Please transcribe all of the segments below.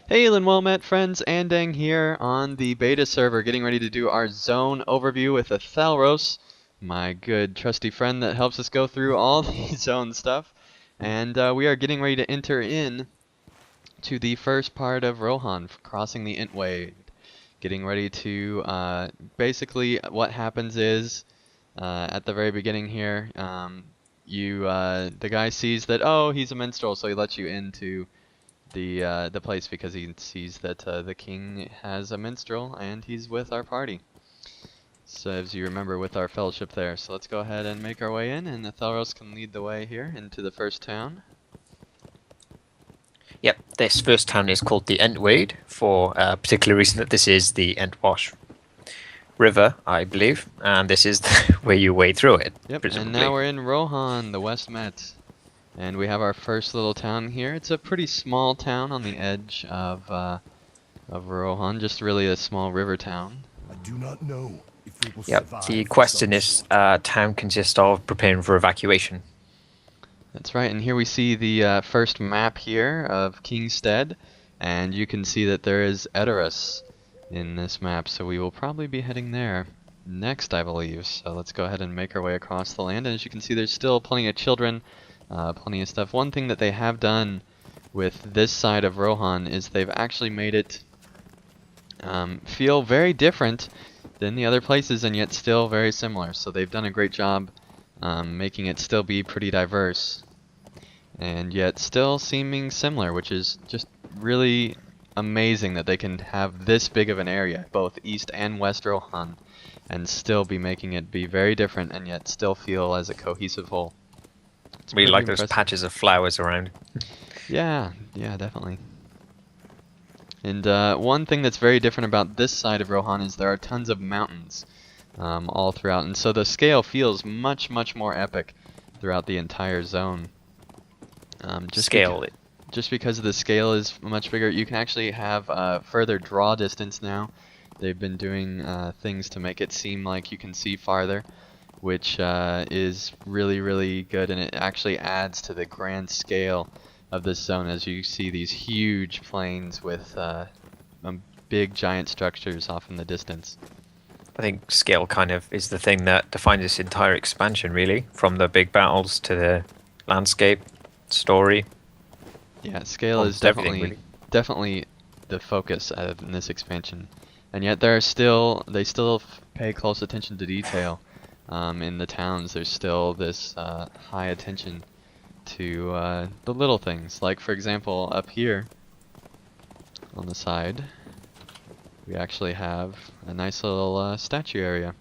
Hey, well met friends, Andang here on the beta server, getting ready to do our zone overview with Athelros, my good trusty friend that helps us go through all the zone stuff. And we are getting ready to enter in to the first part of Rohan, crossing the Intway. Getting ready to, basically what happens is, at the very beginning here, the guy sees that, oh, he's a minstrel, so he lets you into the place because he sees that the king has a minstrel and he's with our party. So as you remember with our fellowship there. So let's go ahead and make our way in, and Athelros can lead the way here into the first town. Yep, this first town is called the Entwade for a particular reason that this is the Entwash River, I believe, and this is where you wade through it, Yep, and now presumably. we're in Rohan, the West Met. And we have our first little town here. It's a pretty small town on the edge of Rohan, just really a small river town. I do not know if we will Yep, the survive quest this in this town consists of preparing for evacuation. That's right, and here we see the first map here of Kingstead, and you can see that there is Edoras in this map, so we will probably be heading there next, I believe. So let's go ahead and make our way across the land, and as you can see there's still plenty of children, plenty of stuff. One thing that they have done with this side of Rohan is they've actually made it feel very different than the other places and yet still very similar. So they've done a great job making it still be pretty diverse and yet still seeming similar, which is just really amazing that they can have this big of an area, both East and West Rohan, and still be making it be very different and yet still feel as a cohesive whole. It's We pretty like those impressive. patches of flowers around. Yeah, definitely. And one thing that's very different about this side of Rohan is there are tons of mountains all throughout, and so the scale feels much, much more epic throughout the entire zone. Scale. Just because the scale is much bigger, you can actually have further draw distance now. They've been doing things to make it seem like you can see farther, which is really, really good, and it actually adds to the grand scale of this zone as you see these huge plains with big giant structures off in the distance. I think scale kind of is the thing that defines this entire expansion, really, from the big battles to the landscape, story. Yeah, scale is Almost everything, definitely really. definitely the focus in this expansion, and yet they still pay close attention to detail. In the towns, there's still this high attention to the little things. Like for example, up here on the side, we actually have a nice little statue area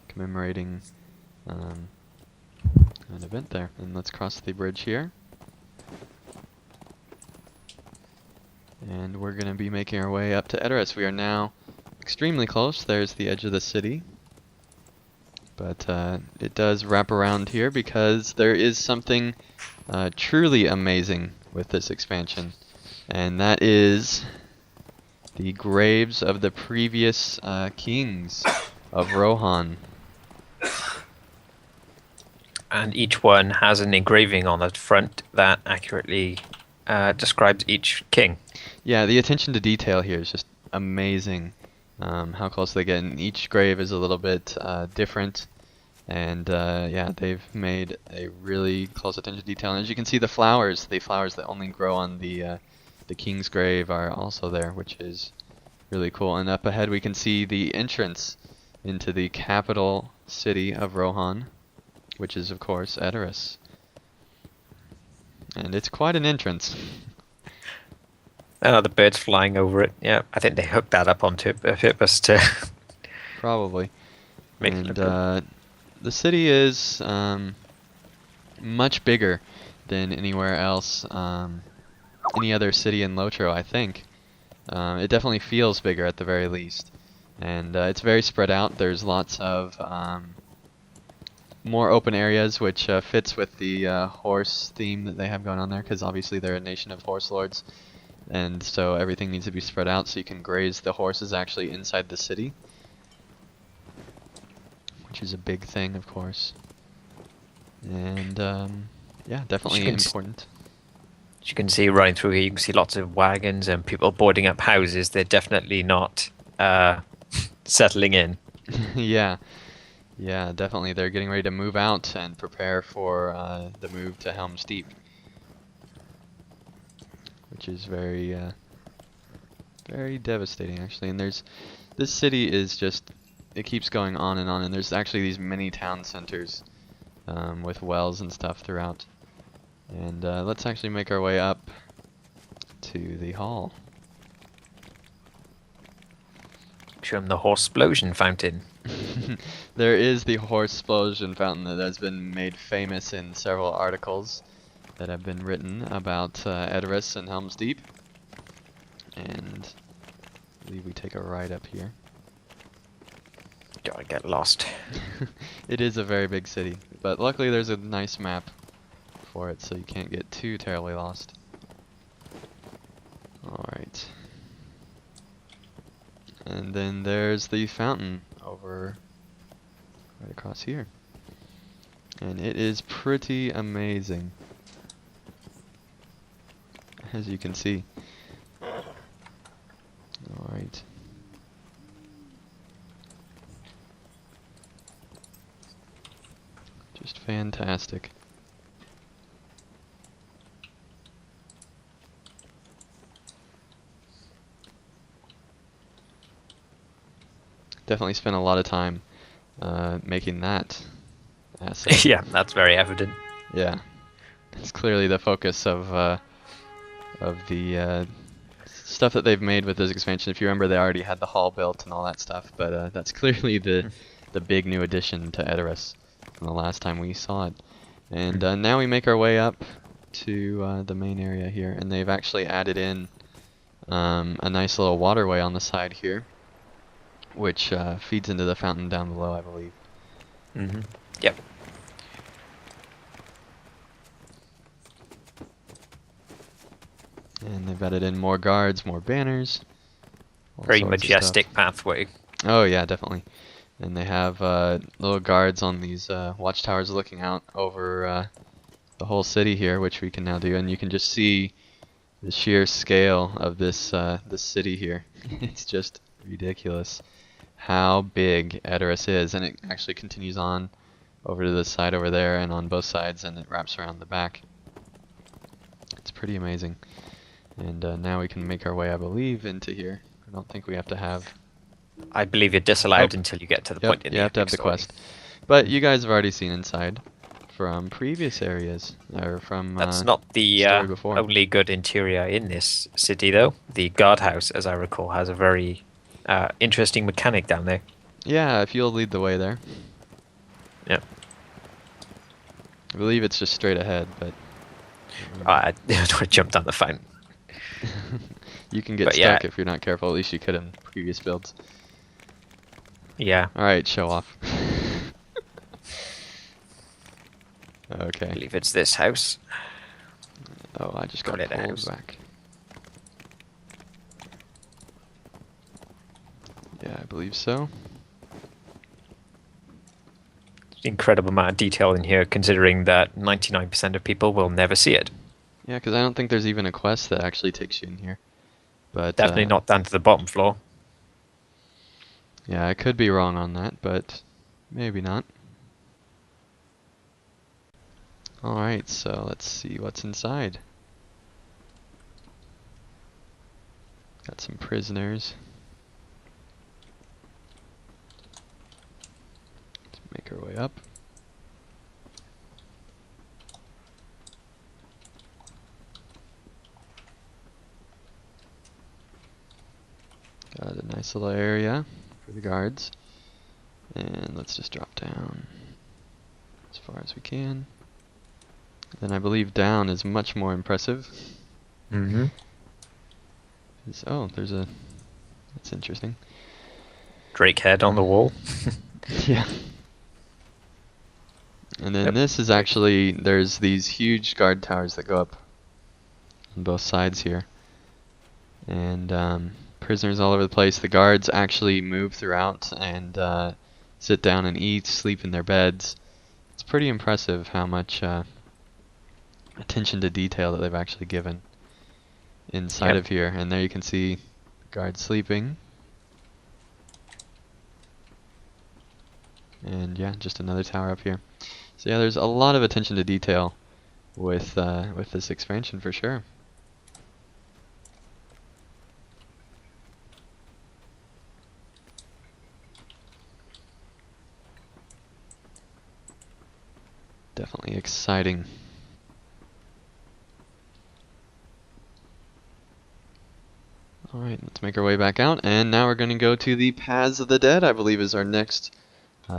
commemorating um, an event there. And let's cross the bridge here. And we're going to be making our way up to Edoras. We are now extremely close. There's the edge of the city. But it does wrap around here because there is something truly amazing with this expansion. And that is the graves of the previous kings of Rohan. And each one has an engraving on the front that accurately describes each king. Yeah, the attention to detail here is just amazing. How close they get, and each grave is a little bit different. And yeah, they've made a really close attention to detail. And as you can see, the flowers that only grow on the king's grave are also there, which is really cool. And up ahead, we can see the entrance into the capital city of Rohan, which is of course Edoras. And it's quite an entrance. The birds flying over it. Yeah, I think they hooked that up onto purpose to Probably. make it And look good. the city is much bigger than anywhere else, any other city in LOTRO, I think. It definitely feels bigger at the very least. And it's very spread out. There's lots of more open areas, which fits with the horse theme that they have going on there, because obviously they're a nation of horse lords. And so everything needs to be spread out so you can graze the horses actually inside the city, which is a big thing, of course. And yeah, definitely important. As you can see running through here, you can see lots of wagons and people boarding up houses. They're definitely not settling in. Yeah, yeah, definitely. They're getting ready to move out and prepare for the move to Helm's Deep, which is very, very devastating actually. And this city is just, it keeps going on, and there's actually these mini town centers with wells and stuff throughout. And let's actually make our way up to the hall. Show them the horse explosion fountain. There is the horse explosion fountain that has been made famous in several articles that have been written about Edoras and Helm's Deep. And I believe we take a ride up here. Don't get lost. It is a very big city, but luckily there's a nice map for it, so you can't get too terribly lost. Alright. And then there's the fountain over right across here. And it is pretty amazing, as you can see. Alright. Just fantastic. Definitely spent a lot of time making that asset. Yeah, that's very evident. Yeah, it's clearly the focus of the stuff that they've made with this expansion. If you remember, they already had the hall built and all that stuff, but that's clearly the big new addition to Edoras from the last time we saw it. And now we make our way up to the main area here, and they've actually added in a nice little waterway on the side here, which feeds into the fountain down below, I believe. Mm-hmm. Yep. And they've added in more guards, more banners. All Very sorts of majestic stuff. pathway. Oh yeah, definitely. And they have little guards on these watchtowers looking out over the whole city here, which we can now do. And you can just see the sheer scale of this this city here. It's just ridiculous how big Edoras is, and it actually continues on over to the side over there and on both sides, and it wraps around the back. It's pretty amazing. And now we can make our way, I believe, into here. I don't think we have to have... I believe you're disallowed until you get to the point in you have to have the quest. But you guys have already seen inside from previous areas, or from That's not the story before. only good interior in this city, though. The guardhouse, as I recall, has a very interesting mechanic down there. Yeah, if you'll lead the way there. Yeah. I believe it's just straight ahead, but... I jumped down the fountain. You can get But stuck yeah. if you're not careful, at least you could in previous builds. Yeah. Alright, show off. I Okay. believe it's this house. Oh, I just got Got it, pulled house. back. Yeah, I believe so. Incredible amount of detail in here, considering that 99% of people will never see it. Yeah, because I don't think there's even a quest that actually takes you in here. But Definitely not down to the bottom floor. Yeah, I could be wrong on that, but maybe not. Alright, so let's see what's inside. Got some prisoners. Let's make our way up. Got a nice little area for the guards. And let's just drop down as far as we can. Then I believe down is much more impressive. Mm-hmm. Oh, there's a... That's interesting. Drake head on the wall. Yeah. And then Yep. this is actually... There's these huge guard towers that go up on both sides here. And prisoners all over the place. The guards actually move throughout and sit down and eat, sleep in their beds. It's pretty impressive how much attention to detail that they've actually given inside of here. And there you can see the guard sleeping. And yeah, just another tower up here. So yeah, there's a lot of attention to detail with this expansion for sure. Definitely exciting. Alright, let's make our way back out, and now we're going to go to the Paths of the Dead, I believe is our next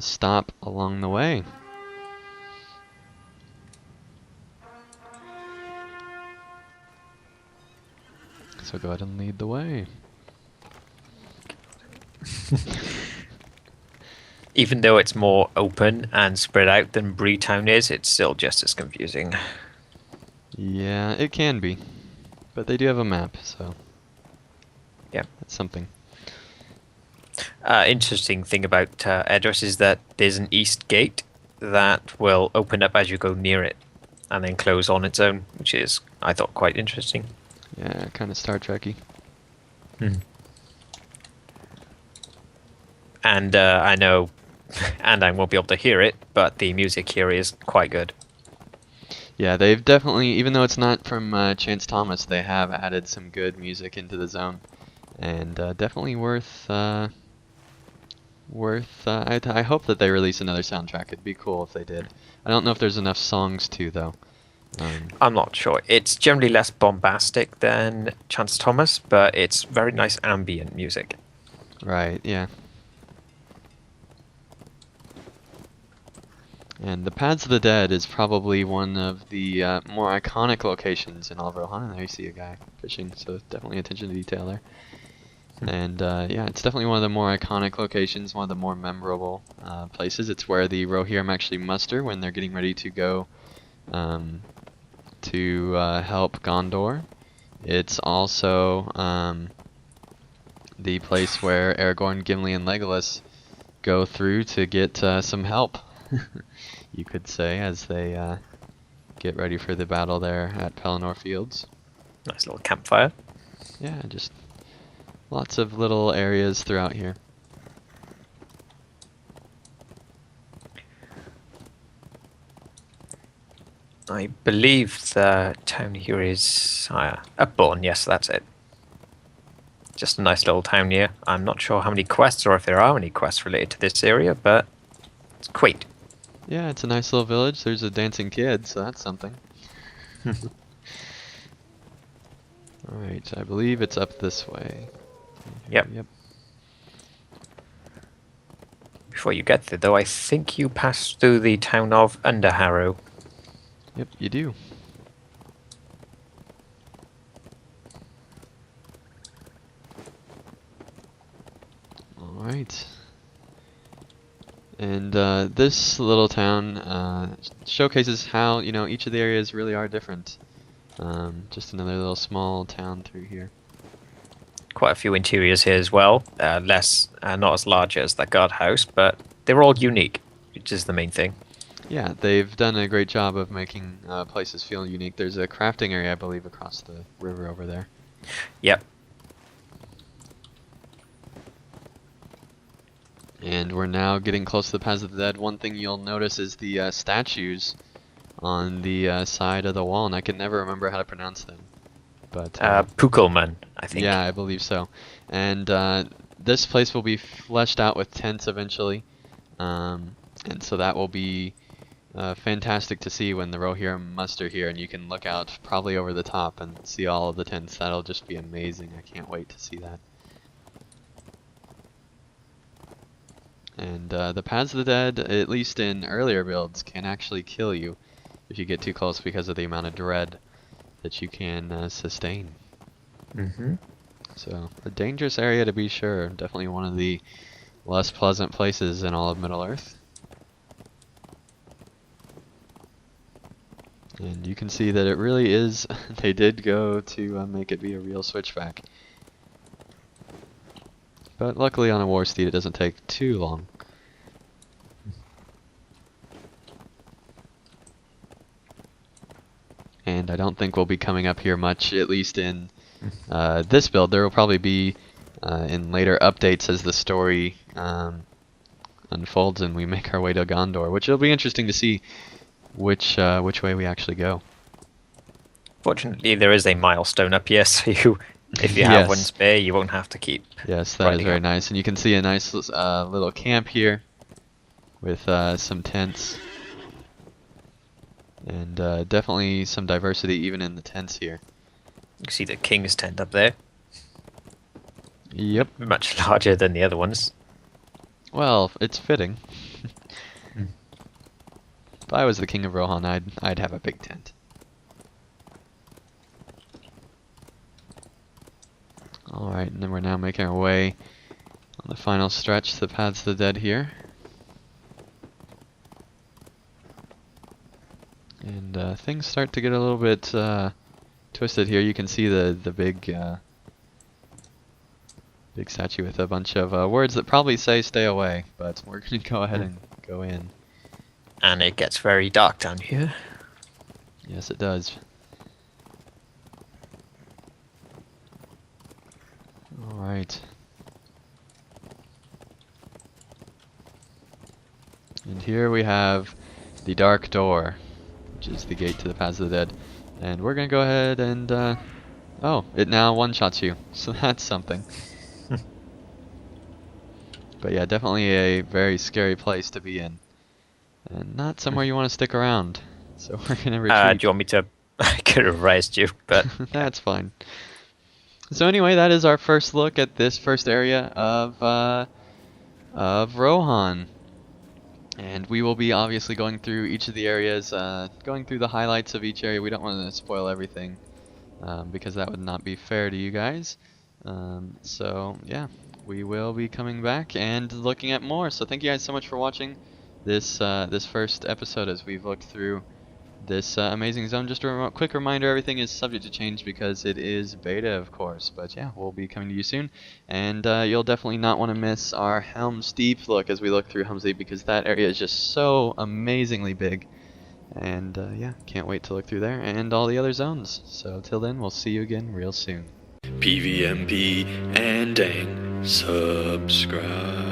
stop along the way. So go ahead and lead the way. Even though it's more open and spread out than Breetown is, it's still just as confusing. Yeah, it can be. But they do have a map, so Yeah. that's something. Interesting thing about Edros is that there's an east gate that will open up as you go near it and then close on its own, which is, I thought, quite interesting. Yeah, kind of Star Trek-y. And I know, and I won't be able to hear it, but the music here is quite good. Yeah, they've definitely, even though it's not from Chance Thomas, they have added some good music into the zone. And definitely worth, I hope that they release another soundtrack. It'd be cool if they did. I don't know if there's enough songs to, though. I'm not sure. It's generally less bombastic than Chance Thomas, but it's very nice ambient music. Right, yeah. And the Paths of the Dead is probably one of the more iconic locations in all of Rohan. And there you see a guy fishing, so definitely attention to detail there. And yeah, it's definitely one of the more iconic locations, one of the more memorable places. It's where the Rohirrim actually muster when they're getting ready to go to help Gondor. It's also the place where Aragorn, Gimli, and Legolas go through to get some help, you could say, as they get ready for the battle there at Pelennor Fields. Nice little campfire. Yeah, just lots of little areas throughout here. I believe the town here is Upbourne. Yes, that's it. Just a nice little town here. I'm not sure how many quests or if there are any quests related to this area, but it's quaint. Yeah, it's a nice little village. There's a dancing kid, so that's something. Alright, I believe it's up this way. Yep. Yep. Before you get there, though, I think you pass through the town of Underharrow. Yep, you do. Alright. And this little town showcases how, you know, each of the areas really are different. Just another little small town through here. Quite a few interiors here as well. Not as large as the guardhouse, but they're all unique, which is the main thing. Yeah, they've done a great job of making places feel unique. There's a crafting area, I believe, across the river over there. Yep. And we're now getting close to the Paths of the Dead. One thing you'll notice is the statues on the side of the wall, and I can never remember how to pronounce them. But Pukelman, I think. yeah, I believe so. And this place will be fleshed out with tents eventually, and so that will be fantastic to see when the Rohirrim muster here, and you can look out probably over the top and see all of the tents. That'll just be amazing. I can't wait to see that. And the Paths of the Dead, at least in earlier builds, can actually kill you if you get too close because of the amount of dread that you can sustain. So, a dangerous area to be sure. Definitely one of the less pleasant places in all of Middle-earth. And you can see that it really is, they did go to make it be a real switchback. But luckily on a war steed it doesn't take too long. and I don't think we'll be coming up here much, at least in this build. There will probably be in later updates as the story unfolds and we make our way to Gondor, which will be interesting to see which way we actually go. Fortunately, there is a milestone up here, so if you have one Yes. spare, you won't have to keep. Yes, that is riding very up. nice, and you can see a nice little camp here with some tents, and definitely some diversity even in the tents here. You can see the king's tent up there, Yep. much larger than the other ones. Well, it's fitting. If I was the king of Rohan, I'd have a big tent. Alright, and then we're now making our way on the final stretch to the Paths of the Dead here. And things start to get a little bit twisted here. You can see the big big statue with a bunch of words that probably say stay away, but we're going to go ahead and go in. And it gets very dark down here. Yes, it does. Alright. And here we have the Dark Door, which is the gate to the Paths of the Dead. And we're going to go ahead and, oh, it now one-shots you, so that's something. But yeah, definitely a very scary place to be in. And not somewhere you want to stick around. So we're going to retreat. Do you want me to... I could have raised you, but... That's fine. So anyway, that is our first look at this first area of Rohan. And we will be obviously going through each of the areas, going through the highlights of each area. We don't want to spoil everything, because that would not be fair to you guys. So yeah, we will be coming back and looking at more. So thank you guys so much for watching this this first episode as we've looked through this amazing zone. Just a quick reminder, everything is subject to change because it is beta, of course. But yeah, we'll be coming to you soon. And you'll definitely not want to miss our Helm's Deep look as we look through Helm's Deep, because that area is just so amazingly big. And yeah, can't wait to look through there and all the other zones. So till then, we'll see you again real soon. PVMP and Dang. Subscribe.